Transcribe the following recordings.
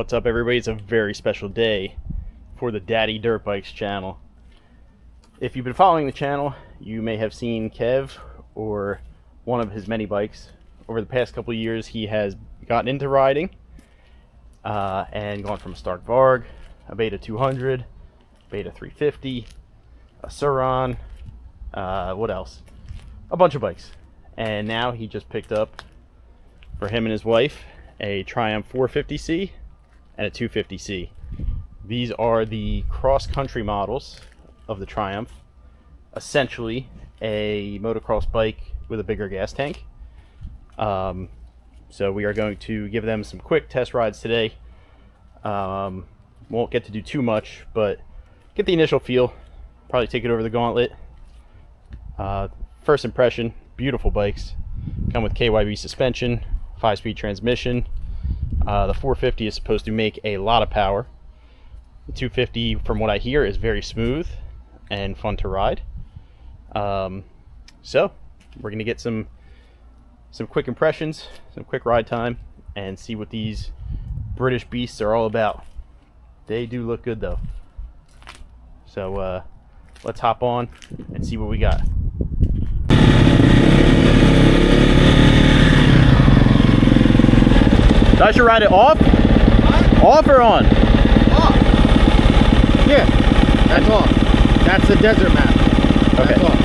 What's up, everybody? It's a very special day for the Daddy Dirt Bikes channel. If you've been following the channel, you may have seen Kev or one of his many bikes. Over the past couple of years, he has gotten into riding and gone from a Stark Varg, a Beta 200, Beta 350, a Suron, what else? A bunch of bikes. And now he just picked up, for him and his wife, a Triumph 450C and a 250C. These are the cross-country models of the Triumph. Essentially a motocross bike with a bigger gas tank. So we are going to give them some quick test rides today. Won't get to do too much, but get the initial feel. Probably take it over the gauntlet. First impression, beautiful bikes. Come with KYB suspension, 5-speed transmission. The 450 is supposed to make a lot of power. The 250, from what I hear, is very smooth and fun to ride. So we're gonna get some quick impressions, some quick ride time, and see what these British beasts are all about. They do look good though. So let's hop on and see what we got. So I should ride it off? What? Off or on? Off. Yeah, that's off. That's the desert map. Okay. That's off.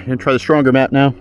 gonna try the stronger map now.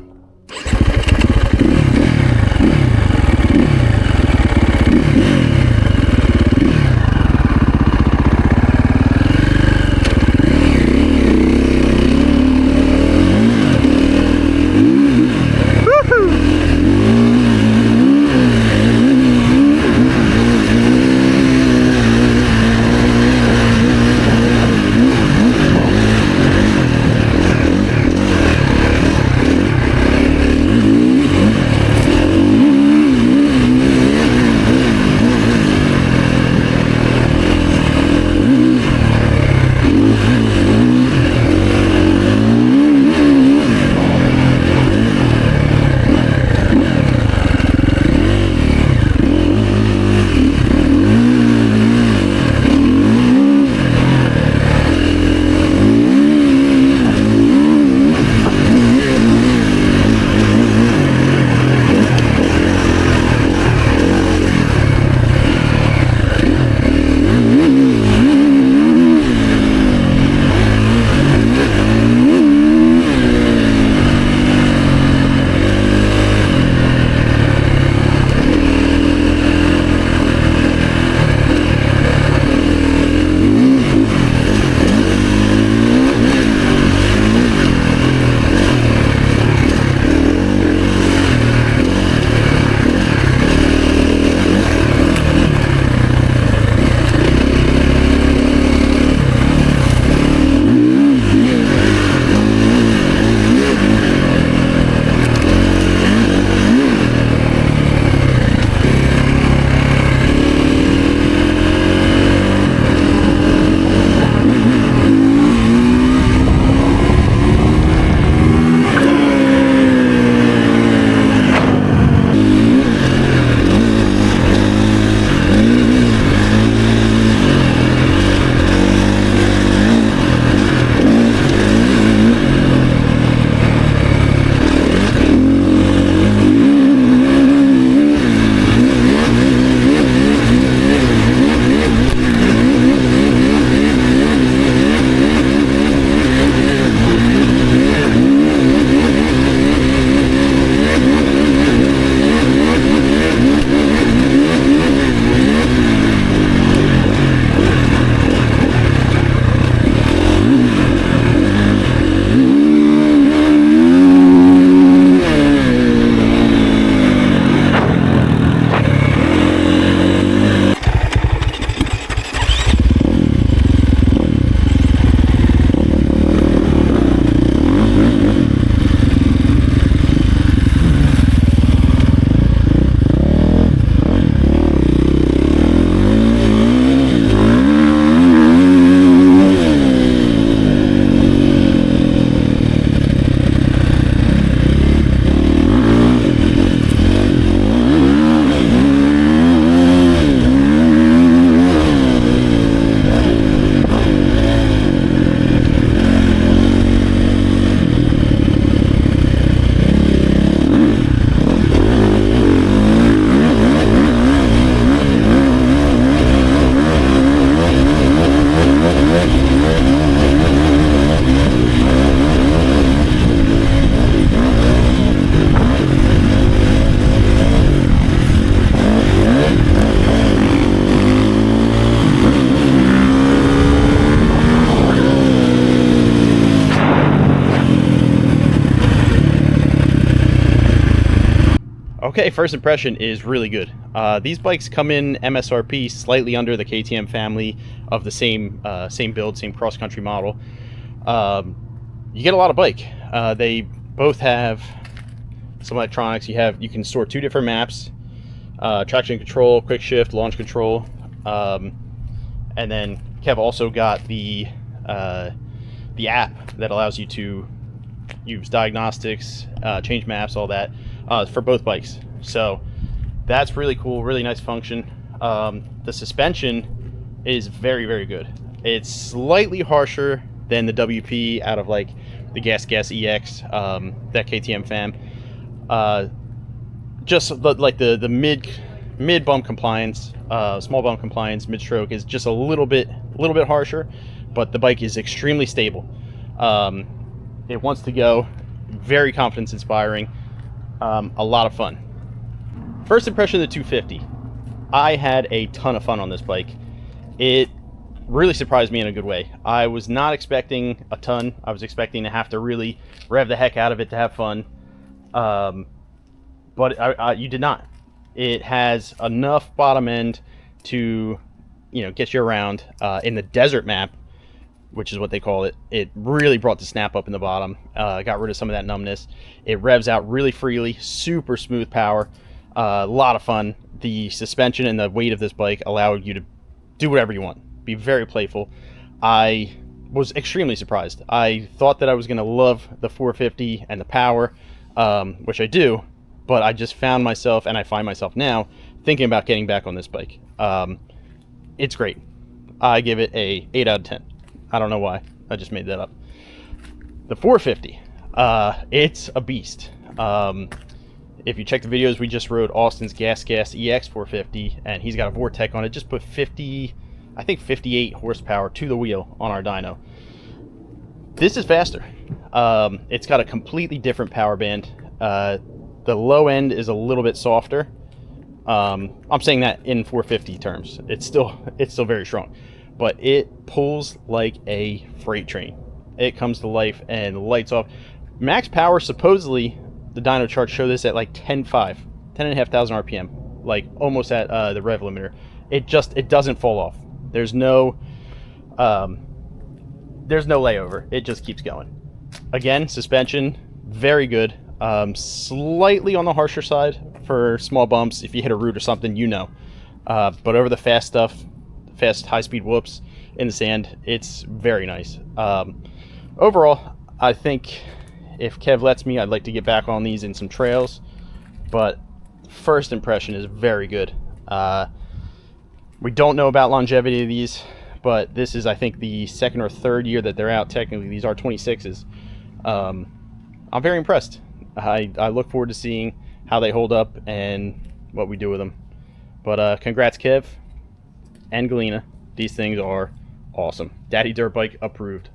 Okay, first impression is really good. These bikes come in MSRP slightly under the KTM family of the same build, same cross-country model. You get a lot of bike. They both have some electronics. You can store 2 different maps, traction control, quick shift, launch control, and then Kev also got the app that allows you to use diagnostics, change maps, all that, for both bikes. So that's really cool, really nice function. The suspension is very, very good. It's slightly harsher than the WP out of like the Gas EX, that KTM fam. Just the mid bump compliance, small bump compliance, mid stroke is just a little bit harsher, but the bike is extremely stable. It wants to go very confidence inspiring, a lot of fun. First impression of the 250. I had a ton of fun on this bike. It really surprised me in a good way. I was not expecting a ton. I was expecting to have to really rev the heck out of it to have fun. But you did not. It has enough bottom end to, get you around. In the desert map, which is what they call it, it really brought the snap up in the bottom. Got rid of some of that numbness. It revs out really freely, super smooth power. A lot of fun. The suspension and the weight of this bike allowed you to do whatever you want. Be very playful. I was extremely surprised. I thought that I was going to love the 450 and the power, which I do, but I just found myself, and I find myself now, thinking about getting back on this bike. It's great. I give it a 8 out of 10. I don't know why. I just made that up. The 450. It's a beast. If you check the videos, we just rode Austin's Gas EX 450, and he's got a Vortec on it. Just put 58 horsepower to the wheel on our dyno. This is faster. It's got a completely different power band. The low end is a little bit softer. I'm saying that in 450 terms. It's still very strong, but it pulls like a freight train. It comes to life and lights off. Max power, supposedly, the dyno charts show this at like 10,500 RPM, like almost at the rev limiter. It doesn't fall off. There's no layover. It just keeps going. Again, suspension, very good. Slightly on the harsher side for small bumps. If you hit a root or something, but over the fast stuff, fast high-speed whoops in the sand, it's very nice. Overall, I think if Kev lets me, I'd like to get back on these in some trails, but first impression is very good. We don't know about longevity of these, but this is, I think, the second or third year that they're out. Technically, these are 26s. I'm very impressed. I look forward to seeing how they hold up and what we do with them. But congrats, Kev and Galena. These things are awesome. Daddy Dirt Bike approved.